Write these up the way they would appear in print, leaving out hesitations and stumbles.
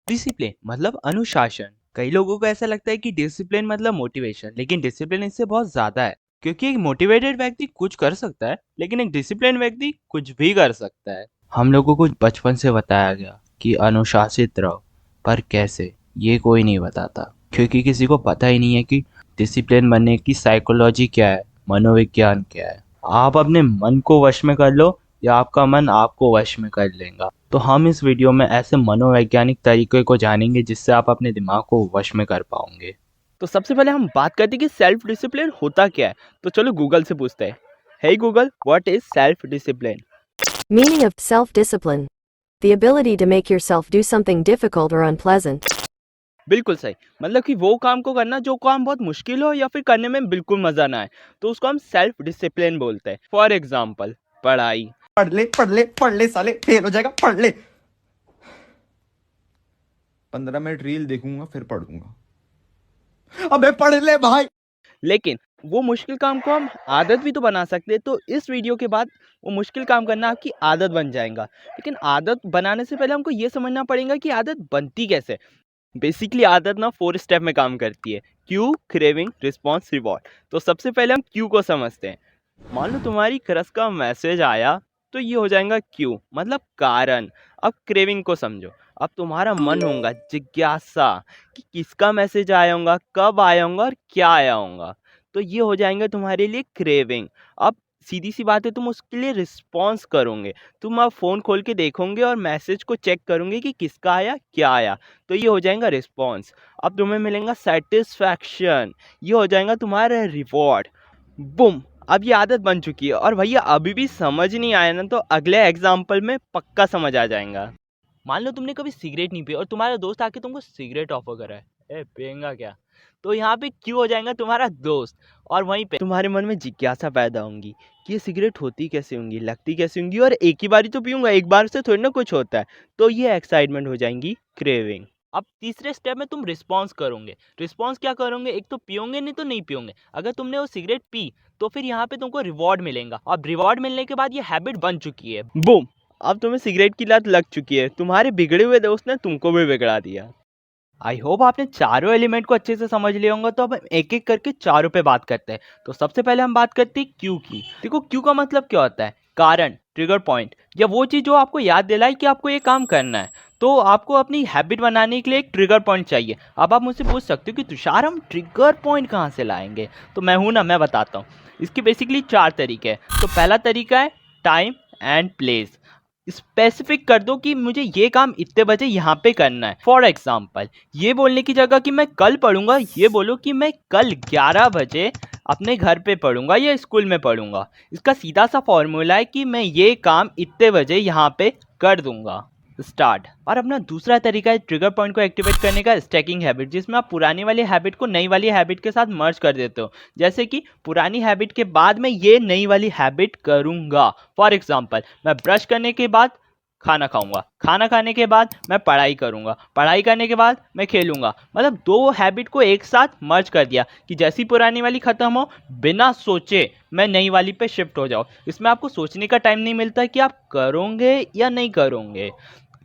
Discipline मतलब अनुशासन। कई लोगों को ऐसा लगता है कि डिसिप्लिन मतलब मोटिवेशन, लेकिन डिसिप्लिन इससे बहुत ज्यादा है। क्योंकि एक मोटिवेटेड व्यक्ति कुछ कर सकता है, लेकिन एक डिसिप्लिन व्यक्ति कुछ भी कर सकता है। हम लोगों को बचपन से बताया गया कि अनुशासित रहो, पर कैसे, ये कोई नहीं बताता। क्योंकि किसी को पता ही नहीं है कि डिसिप्लिन बनने की साइकोलॉजी क्या है, मनोविज्ञान क्या है। आप अपने मन को वश में कर लो या आपका मन आपको वश में कर लेगा। तो हम इस वीडियो में ऐसे मनोवैज्ञानिक तरीके को जानेंगे जिससे आप अपने दिमाग को वश में कर पाओगे। तो सबसे पहले हम बात करते हैं कि सेल्फ डिसिप्लिन होता क्या है। तो चलो गूगल से पूछते हैं। Hey Google, what is self discipline? Meaning of self-discipline. The ability to make yourself do something difficult or unpleasant. बिल्कुल सही। मतलब कि वो काम को करना जो काम बहुत मुश्किल हो या फिर करने में बिल्कुल मजा ना आए, तो उसको हम सेल्फ डिसिप्लिन बोलते हैं। फॉर एग्जाम्पल, पढ़ाई। पढ़ ले साले, फेल हो जाएगा, पढ़ ले। 15 मिनट रील देखूंगा फिर पढ़ूंगा। अबे पढ़ ले भाई। लेकिन वो मुश्किल काम को हम आदत भी तो बना सकते हैं। तो इस वीडियो के बाद वो मुश्किल काम करना आपकी आदत बन जाएगा। लेकिन आदत बनाने से पहले हमको ये समझना पड़ेगा कि आदत बनती कैसे। बेसिकली आदत ना 4 स्टेप में काम करती है: क्यू, क्रेविंग, रिस्पॉन्स, रिवॉर्ड। तो सबसे पहले हम क्यू को समझते हैं। मान लो तुम्हारी क्रश का मैसेज आया, तो ये हो जाएगा क्यू, मतलब कारण। अब क्रेविंग को समझो। अब तुम्हारा मन होगा, जिज्ञासा, कि किसका मैसेज आया होगा, कब आया होगा और क्या आया होगा। तो ये हो जाएंगे तुम्हारे लिए क्रेविंग। अब सीधी सी बात है, तुम उसके लिए रिस्पॉन्स करोगे। तुम अब फ़ोन खोल के देखोगे और मैसेज को चेक करोगे कि किसका आया, क्या आया। तो ये हो जाएगा रिस्पॉन्स। अब तुम्हें मिलेगा सेटिस्फैक्शन, ये हो जाएगा तुम्हारा रिवॉर्ड। बूम, अब ये आदत बन चुकी है। और भैया अभी भी समझ नहीं आया ना, तो अगले एग्जाम्पल में पक्का समझ आ जाएगा। मान लो तुमने कभी सिगरेट नहीं पी और तुम्हारा दोस्त आके तुमको सिगरेट ऑफर करा है, ए पिएगा क्या? तो यहाँ पे क्यों हो जाएगा तुम्हारा दोस्त। और वहीं पे तुम्हारे मन में जिज्ञासा पैदा होंगी कि ये सिगरेट होती कैसे होंगी, लगती कैसे होंगी, और एक ही बारी तो पीऊंगा, एक बार से थोड़ी ना कुछ होता है। तो ये एक्साइटमेंट हो जाएंगी क्रेविंग। अब तीसरे स्टेप में तुम रिस्पॉन्स करोगे। रिस्पॉन्स क्या करोगे? एक तो पियोगे, नहीं तो नहीं पियोगे। अगर तुमने वो सिगरेट पी तो फिर यहाँ पे तुमको रिवॉर्ड मिलेगा। अब रिवॉर्ड मिलने के बाद ये हैबिट बन चुकी है। बूम, अब तुम्हें सिगरेट की लत लग चुकी है। तुम्हारे बिगड़े हुए दोस्त ने तुमको भी बिगड़ा दिया। आई होप आपने चारों एलिमेंट को अच्छे से समझ लिया होगा। तो अब हम एक एक करके चारों पे बात करते हैं। तो सबसे पहले हम बात करते हैं क्यू की। देखो, क्यू का मतलब क्या होता है? कारण, ट्रिगर पॉइंट, या वो चीज़ जो आपको याद दिलाए कि आपको ये काम करना है। तो आपको अपनी हैबिट बनाने के लिए एक ट्रिगर पॉइंट चाहिए। अब आप मुझसे पूछ सकते हो कि तुषार, हम ट्रिगर पॉइंट कहाँ से लाएंगे? तो मैं हूं ना, मैं बताता हूँ। इसके बेसिकली 4 तरीके हैं। तो पहला तरीका है टाइम एंड प्लेस। स्पेसिफिक कर दो कि मुझे ये काम इतने बजे यहाँ पे करना है। फॉर एग्जाम्पल, ये बोलने की जगह कि मैं कल पढ़ूंगा, ये बोलो कि मैं कल 11 बजे अपने घर पे पढ़ूंगा या स्कूल में पढ़ूंगा। इसका सीधा सा फॉर्मूला है कि मैं ये काम इतने बजे यहाँ पे कर दूंगा। स्टार्ट। और अपना दूसरा तरीका है ट्रिगर पॉइंट को एक्टिवेट करने का, स्टैकिंग हैबिट, जिसमें आप पुरानी वाली हैबिट को नई वाली हैबिट के साथ मर्ज कर देते हो। जैसे कि पुरानी हैबिट के बाद मैं ये नई वाली हैबिट करूंगा। फॉर एग्जाम्पल, मैं ब्रश करने के बाद खाना खाऊंगा, खाना खाने के बाद मैं पढ़ाई करूंगा, पढ़ाई करने के बाद मैं खेलूंगा। मतलब 2 हैबिट को एक साथ मर्ज कर दिया कि जैसी पुरानी वाली खत्म हो, बिना सोचे मैं नई वाली पे शिफ्ट हो जाऊं। इसमें आपको सोचने का टाइम नहीं मिलता कि आप करोगे या नहीं करोगे,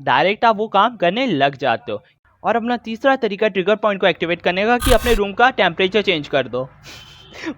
डायरेक्ट आप वो काम करने लग जाते हो। और अपना तीसरा तरीका ट्रिगर पॉइंट को एक्टिवेट करने का कि अपने रूम का टेम्परेचर चेंज कर दो।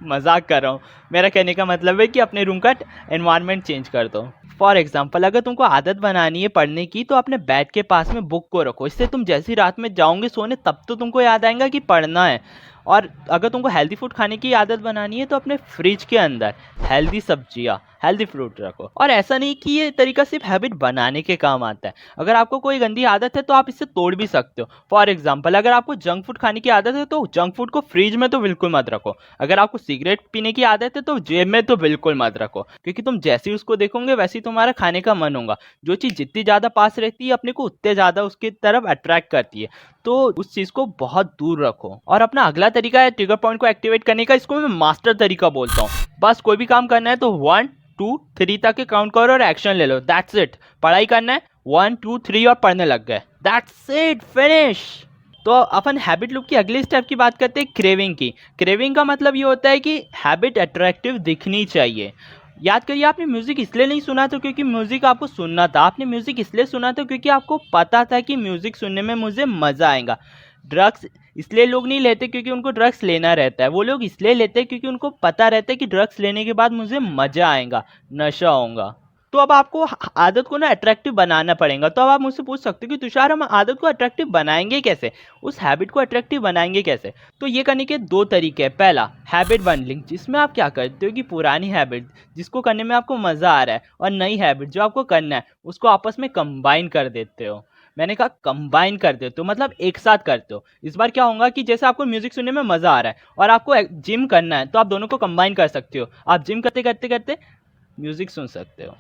मजाक कर रहा हूँ, मेरा कहने का मतलब है कि अपने रूम का एनवायरनमेंट चेंज कर दो। फॉर एग्जाम्पल, अगर तुमको आदत बनानी है पढ़ने की, तो अपने बेड के पास में बुक को रखो। इससे तुम जैसी रात में जाओगे सोने, तब तो तुमको याद आएगा कि पढ़ना है। और अगर तुमको हेल्दी फूड खाने की आदत बनानी है, तो अपने फ्रिज के अंदर हेल्दी सब्जियां, हेल्दी फ्रूट रखो। और ऐसा नहीं कि ये तरीका सिर्फ हैबिट बनाने के काम आता है। अगर आपको कोई गंदी आदत है तो आप इससे तोड़ भी सकते हो। फॉर एग्जाम्पल, अगर आपको जंक फूड खाने की आदत है तो जंक फूड को फ्रिज में तो बिल्कुल मत रखो। अगर आपको सिगरेट पीने की आदत है तो जेब में तो बिल्कुल मत रखो, क्योंकि तुम जैसे ही उसको देखोगे वैसे ही तुम्हारा खाने का मन होगा। जो चीज़ जितनी ज़्यादा पास रहती है, अपने को उतने ज़्यादा उसकी तरफ अट्रैक्ट करती है। तो उस चीज़ को बहुत दूर रखो। और अपना अगला तरीका है ट्रिगर पॉइंट को एक्टिवेट करने का। इसको मैं मास्टर तरीका बोलता हूँ। बस कोई भी काम करना है तो 1 2 3 तक के काउंट करो और एक्शन ले लो। That's it. पढ़ाई करना है, 1 2 3 और पढ़ने लग गए। That's it, finish. तो अपन हैबिट लूप की अगली स्टेप की बात करते हैं, क्रेविंग की। क्रेविंग का मतलब ये होता है कि हैबिट अट्रैक्टिव दिखनी चाहिए। याद करिए, आपने म्यूज़िक इसलिए नहीं सुना था क्योंकि म्यूज़िक आपको सुनना था, आपने म्यूज़िक इसलिए सुना था क्योंकि आपको पता था कि म्यूज़िक सुनने में मुझे मज़ा आएगा। ड्रग्स इसलिए लोग नहीं लेते क्योंकि उनको ड्रग्स लेना रहता है, वो लोग इसलिए लेते हैं क्योंकि उनको पता रहता है कि ड्रग्स लेने के बाद मुझे मज़ा आएगा, नशा होगा। तो अब आपको आदत को ना अट्रैक्टिव बनाना पड़ेगा। तो अब आप मुझसे पूछ सकते हो कि तुषार, हम आदत को अट्रैक्टिव बनाएंगे कैसे, उस हैबिट को अट्रैक्टिव बनाएंगे कैसे? तो ये करने के दो तरीके हैं। पहला, हैबिट बंडलिंग, जिसमें आप क्या करते हो कि पुरानी हैबिट जिसको करने में आपको मज़ा आ रहा है और नई हैबिट जो आपको करना है उसको आपस में कंबाइन कर देते हो। मैंने कहा कंबाइन कर देते हो, मतलब एक साथ करते हो। इस बार क्या होगा कि जैसे आपको म्यूजिक सुनने में मज़ा आ रहा है और आपको जिम करना है, तो आप दोनों को कंबाइन कर सकते हो। आप जिम करते करते करते म्यूजिक सुन सकते हो।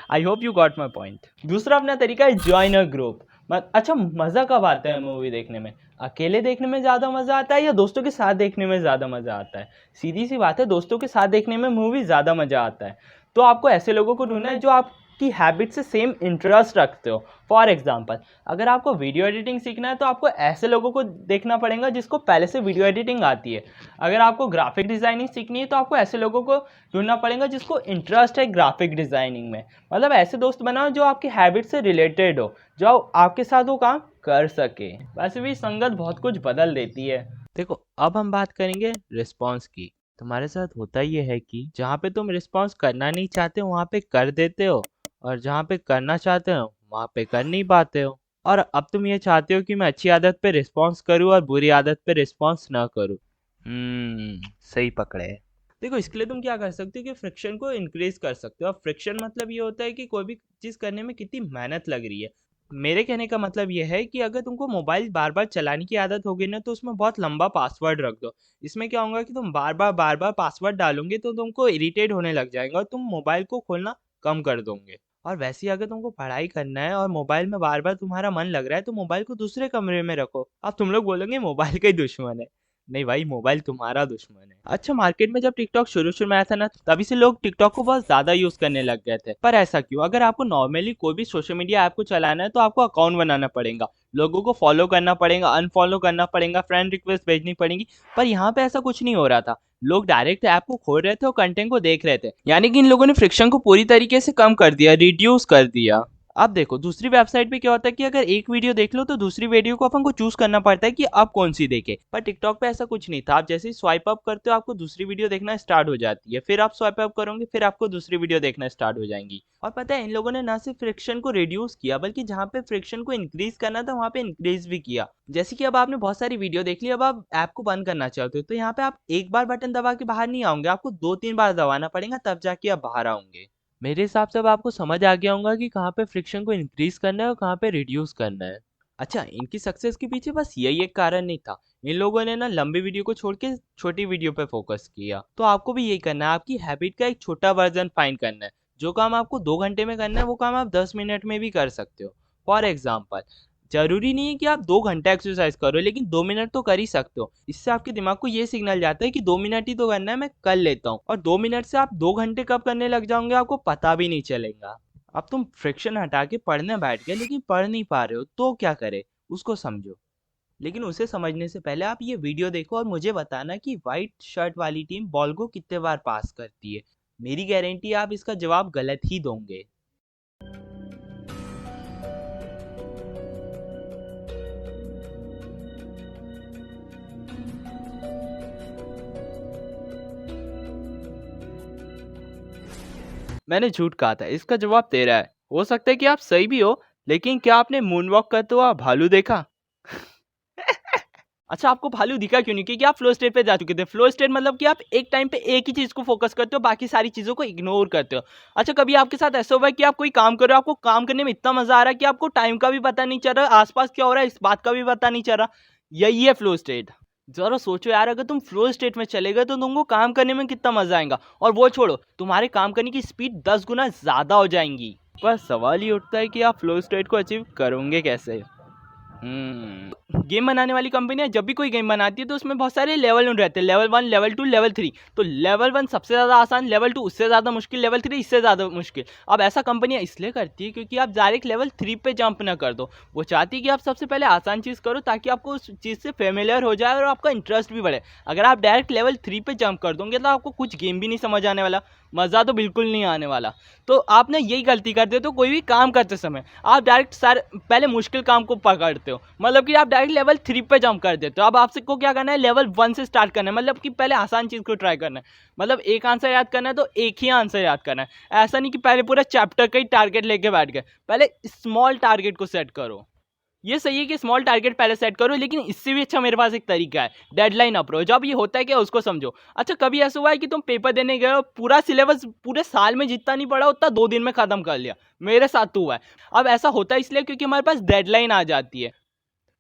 I hope you got my point. दूसरा अपना तरीका है ज्वाइन अ ग्रुप। अच्छा, मज़ा कब आता है मूवी देखने में? अकेले देखने में ज़्यादा मज़ा आता है या दोस्तों के साथ देखने में ज़्यादा मज़ा आता है? सीधी सी बात है, दोस्तों के साथ देखने में मूवी ज़्यादा मज़ा आता है। तो आपको ऐसे लोगों को ढूंढना है जो आपकी हैबिट से सेम इंटरेस्ट रखते हो। फॉर एग्जाम्पल, अगर आपको वीडियो एडिटिंग सीखना है तो आपको ऐसे लोगों को देखना पड़ेगा जिसको पहले से वीडियो एडिटिंग आती है। अगर आपको ग्राफिक डिज़ाइनिंग सीखनी है तो आपको ऐसे लोगों को ढूंढना पड़ेगा जिसको इंटरेस्ट है ग्राफिक डिज़ाइनिंग में। मतलब ऐसे दोस्त बनाओ जो आपकी हैबिट से रिलेटेड हो, जो आपके साथ वो काम कर सके। वैसे भी संगत बहुत कुछ बदल देती है। देखो, अब हम बात करेंगे रिस्पॉन्स की। तुम्हारे साथ होता ये है कि जहाँ पे तुम रिस्पॉन्स करना नहीं चाहते हो वहाँ पे कर देते हो, और जहाँ पे करना चाहते हो वहाँ पे कर नहीं पाते हो। और अब तुम ये चाहते हो कि मैं अच्छी आदत पे रिस्पॉन्स करूँ और बुरी आदत पे रिस्पॉन्स ना करूँ। सही पकड़े। देखो, इसके लिए तुम क्या कर सकते हो कि फ्रिक्शन को इंक्रीज कर सकते हो। अब फ्रिक्शन मतलब ये होता है कि कोई भी चीज़ करने में कितनी मेहनत लग रही है। मेरे कहने का मतलब ये है कि अगर तुमको मोबाइल बार बार चलाने की आदत होगी ना, तो उसमें बहुत लंबा पासवर्ड रख दो। इसमें क्या होगा कि तुम बार बार पासवर्ड डालोगे तो तुमको इरिटेट होने लग जाएगा और तुम मोबाइल को खोलना कम कर दोगे। और वैसे ही अगर तुमको पढ़ाई करना है और मोबाइल में बार बार तुम्हारा मन लग रहा है, तो मोबाइल को दूसरे कमरे में रखो। अब तुम लोग बोलोगे मोबाइल का ही दुश्मन है। नहीं भाई, मोबाइल तुम्हारा दुश्मन है। अच्छा, मार्केट में जब टिकटॉक शुरू में आया था ना, तभी से लोग टिकटॉक को बहुत ज्यादा यूज करने लग गए थे। पर ऐसा क्यों? अगर आपको नॉर्मली कोई भी सोशल मीडिया ऐप को चलाना है तो आपको अकाउंट बनाना पड़ेगा, लोगों को फॉलो करना पड़ेगा, अनफॉलो करना पड़ेगा, फ्रेंड रिक्वेस्ट भेजनी पड़ेगी। पर यहाँ पे ऐसा कुछ नहीं हो रहा था। लोग डायरेक्ट ऐप को खोल रहे थे और कंटेंट को देख रहे थे। यानी कि इन लोगों ने फ्रिक्शन को पूरी तरीके से कम कर दिया, रिड्यूस कर दिया। अब देखो, दूसरी वेबसाइट पे क्या होता है कि अगर एक वीडियो देख लो तो दूसरी वीडियो को अपन को चूज करना पड़ता है कि अब कौन सी देखे। पर टिकटॉक पे ऐसा कुछ नहीं था। आप जैसे ही स्वाइप अप करते हो आपको दूसरी वीडियो देखना स्टार्ट हो जाती है, फिर आप स्वाइप अप करोगे फिर आपको दूसरी वीडियो देखना स्टार्ट हो जाएंगी। और पता है, इन लोगों ने ना सिर्फ फ्रिक्शन को रिड्यूस किया बल्कि जहाँ पे फ्रिक्शन को इंक्रीज करना था वहाँ पे इंक्रीज भी किया। जैसे कि अब आपने बहुत सारी वीडियो देख ली, अब आप ऐप को बंद करना चाहते हो तो यहाँ पे आप एक बार बटन दबा के बाहर नहीं आओगे, आपको 2-3 बार दबाना पड़ेगा, तब जाके आप बाहर आओगे। मेरे हिसाब से अब आपको समझ आ गया होगा कि कहाँ पे फ्रिक्शन को इंक्रीज करना है और कहाँ पे रिड्यूस करना है। अच्छा, इनकी सक्सेस के पीछे बस यही एक कारण नहीं था। इन लोगों ने ना लंबी वीडियो को छोड़ के छोटी वीडियो पे फोकस किया। तो आपको भी यही करना है, आपकी हैबिट का एक छोटा वर्जन फाइंड करना है। जो काम आपको 2 घंटे में करना है वो काम आप 10 मिनट में भी कर सकते हो। फॉर एग्जाम्पल, जरूरी नहीं है कि आप 2 घंटा एक्सरसाइज करो, लेकिन 2 मिनट तो कर ही सकते हो। इससे आपके दिमाग को ये सिग्नल जाता है कि 2 मिनट ही तो करना है, मैं कर लेता हूँ। और 2 मिनट से आप 2 घंटे कब करने लग जाओगे आपको पता भी नहीं चलेगा। अब तुम फ्रिक्शन हटा के पढ़ने बैठ गए लेकिन पढ़ नहीं पा रहे हो, तो क्या करे उसको समझो। लेकिन उसे समझने से पहले आप ये वीडियो देखो और मुझे बताना कि व्हाइट शर्ट वाली टीम बॉल को कितने बार पास करती है। मेरी गारंटी आप इसका जवाब गलत ही दोगे। मैंने झूठ कहा था, इसका जवाब तेरा है। हो सकता है कि आप सही भी हो, लेकिन क्या आपने मून वॉक करते हुआ भालू देखा? अच्छा, आपको भालू दिखा क्यों नहीं? क्योंकि आप फ्लो स्टेट पे जा चुके थे। फ्लो स्टेट मतलब कि आप एक टाइम पे एक ही चीज को फोकस करते हो, बाकी सारी चीजों को इग्नोर करते हो। अच्छा, कभी आपके साथ ऐसा हुआ है कि आप कोई काम कर रहे हो, आपको काम करने में इतना मजा आ रहा है कि आपको टाइम का भी पता नहीं चल रहा, आसपास क्या हो रहा है इस बात का भी पता नहीं चल रहा? यही है फ्लो स्टेट। जरा सोचो यार, अगर तुम फ्लो स्टेट में चले गए तो तुमको काम करने में कितना मजा आएगा। और वो छोड़ो, तुम्हारे काम करने की स्पीड 10 गुना ज्यादा हो जाएंगी। पर सवाल ये उठता है कि आप फ्लो स्टेट को अचीव करोगे कैसे? गेम बनाने वाली कंपनियां जब भी कोई गेम बनाती है तो उसमें बहुत सारे लेवल रहते हैं, लेवल 1, लेवल 2, लेवल 3। तो लेवल 1 सबसे ज़्यादा आसान, लेवल 2 उससे ज़्यादा मुश्किल, लेवल 3 इससे ज़्यादा मुश्किल। अब ऐसा कंपनियां इसलिए करती है क्योंकि आप डायरेक्ट लेवल 3 पे जंप ना कर दो। वो चाहती है कि आप सबसे पहले आसान चीज़ करो ताकि आपको उस चीज़ से फेमिलियर हो जाए और आपका इंटरेस्ट भी बढ़े। अगर आप डायरेक्ट लेवल 3 पे जंप कर दोगे तो आपको कुछ गेम भी नहीं समझ आने वाला। मज़ा तो बिल्कुल नहीं आने वाला। तो आप ना यही गलती करते हो, तो कोई भी काम करते समय आप डायरेक्ट पहले मुश्किल काम को पकड़ते हो, मतलब कि आप डायरेक्ट लेवल 3 पे जंप कर देते हो। अब आपसे को क्या करना है, लेवल 1 से स्टार्ट करना है, मतलब कि पहले आसान चीज़ को ट्राई करना है। मतलब एक आंसर याद करना है तो एक ही आंसर याद करना है, ऐसा नहीं कि पहले पूरा चैप्टर का ही टारगेट लेके बैठ गए। पहले स्मॉल टारगेट को सेट करो। ये सही है कि स्मॉल टारगेट पहले सेट करो, लेकिन इससे भी अच्छा मेरे पास एक तरीका है, डेडलाइन अप्रोच। अब ये होता है क्या, उसको समझो। अच्छा, कभी ऐसा हुआ है कि तुम पेपर देने गए हो, पूरा सिलेबस पूरे साल में जितना नहीं पढ़ा उतना 2 दिन में ख़त्म कर लिया? मेरे साथ तो हुआ है। अब ऐसा होता है इसलिए क्योंकि हमारे पास डेडलाइन आ जाती है।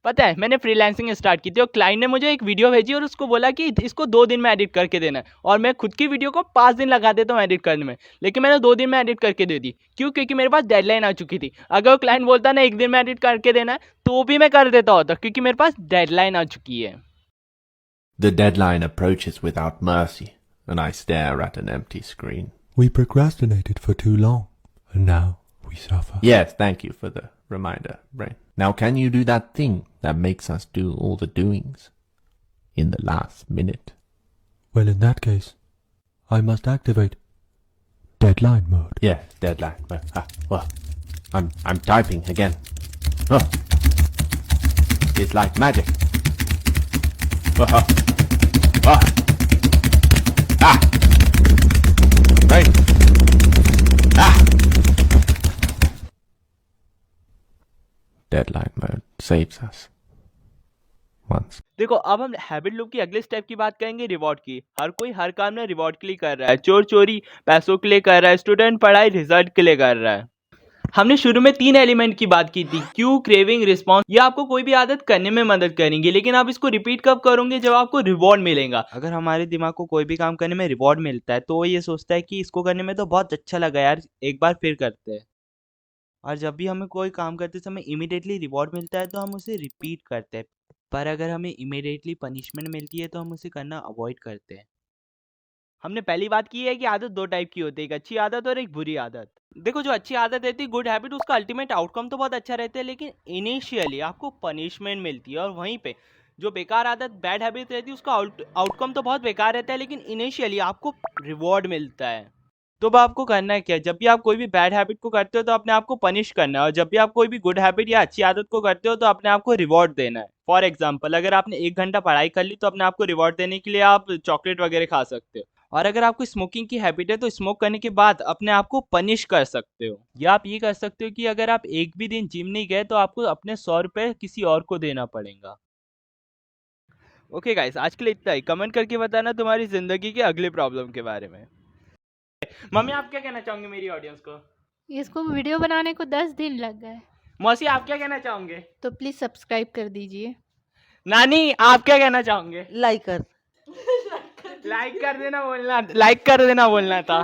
पता है, मैंने फ्रीलांसिंग स्टार्ट की थी और क्लाइंट ने मुझे एक वीडियो भेजी और उसको बोला कि इसको 2 दिन में एडिट करके देना है, और मैं खुद की वीडियो को 5 दिन लगा देता हूँ एडिट करने में, लेकिन मैंने 2 दिन में एडिट करके दे दी। क्यों? क्योंकि मेरे पास डेडलाइन आ चुकी थी। अगर वो क्लाइंट बोलता ना 1 दिन में एडिट करके देना है, तो भी मैं कर देता होता, क्योंकि मेरे पास डेडलाइन आ चुकी है। The deadline approaches without mercy, and I stare at an empty screen. We procrastinated for too long, and now we suffer. Yes, thank you for the reminder, Brain. Now can you do that thing that makes us do all the doings in the last minute? Well, in that case, I must activate deadline mode. Yes, deadline. Well, I'm typing again. Oh, it's like magic. Ah, right. Ah. Deadline mode saves us once. देखो, अब हम habit loop की अगले step की बात करेंगे, reward की। हर कोई हर काम में रिवॉर्ड के लिए कर रहा है। चोर चोरी पैसों के लिए कर रहा है, स्टूडेंट पढ़ाई रिजल्ट के लिए कर रहा है। हमने शुरू में 3 एलिमेंट की बात की थी, क्यू, क्रेविंग, रिस्पॉन्स। ये आपको कोई भी आदत करने में मदद करेंगे, लेकिन आप इसको रिपीट कब करोगे, जब आपको रिवॉर्ड मिलेगा। अगर हमारे दिमाग को कोई भी काम करने में रिवॉर्ड मिलता है तो वो ये सोचता है कि इसको करने में तो बहुत अच्छा लगा यार, एक बार फिर करते हैं। और जब भी हमें कोई काम करते समय इमीडिएटली रिवॉर्ड मिलता है तो हम उसे रिपीट करते हैं, पर अगर हमें इमीडिएटली पनिशमेंट मिलती है तो हम उसे करना अवॉइड करते हैं। हमने पहली बात की है कि आदत 2 टाइप की होती है, एक अच्छी आदत और एक बुरी आदत। देखो, जो अच्छी आदत रहती है, गुड हैबिट, उसका अल्टीमेट आउटकम तो बहुत अच्छा रहता है, लेकिन इनिशियली आपको पनिशमेंट मिलती है। और वहीं पे जो बेकार आदत, बैड हैबिट रहती है, उसका आउटकम तो बहुत बेकार रहता है, लेकिन इनिशियली आपको रिवॉर्ड मिलता है। तो अब आपको करना है क्या, जब भी आप कोई भी बैड हैबिट को करते हो तो अपने आप को पनिश करना है, और जब भी आप कोई भी गुड हैबिट या अच्छी आदत को करते हो तो अपने आप को रिवॉर्ड देना है। फॉर एग्जाम्पल, अगर आपने 1 घंटा पढ़ाई कर ली तो अपने आप को रिवॉर्ड देने के लिए आप चॉकलेट वगैरह खा सकते हो। और अगर आपको स्मोकिंग की हैबिट है तो स्मोक करने के बाद अपने आप को पनिश कर सकते हो। या आप ये कर सकते हो कि अगर आप एक भी दिन जिम नहीं गए तो आपको अपने 100 रुपये किसी और को देना पड़ेगा। ओके गाइस, आज के लिए इतना ही। कमेंट करके बताना तुम्हारी जिंदगी के अगले प्रॉब्लम के बारे में। मम्मी, आप क्या कहना चाहोंगे मेरी ऑडियंस को? इसको वीडियो बनाने को 10 दिन लग गए, मौसी, आप क्या कहना चाहोगे? तो प्लीज सब्सक्राइब कर दीजिए। नानी, आप क्या कहना चाहोगे? लाइक कर लाइक कर देना बोलना था।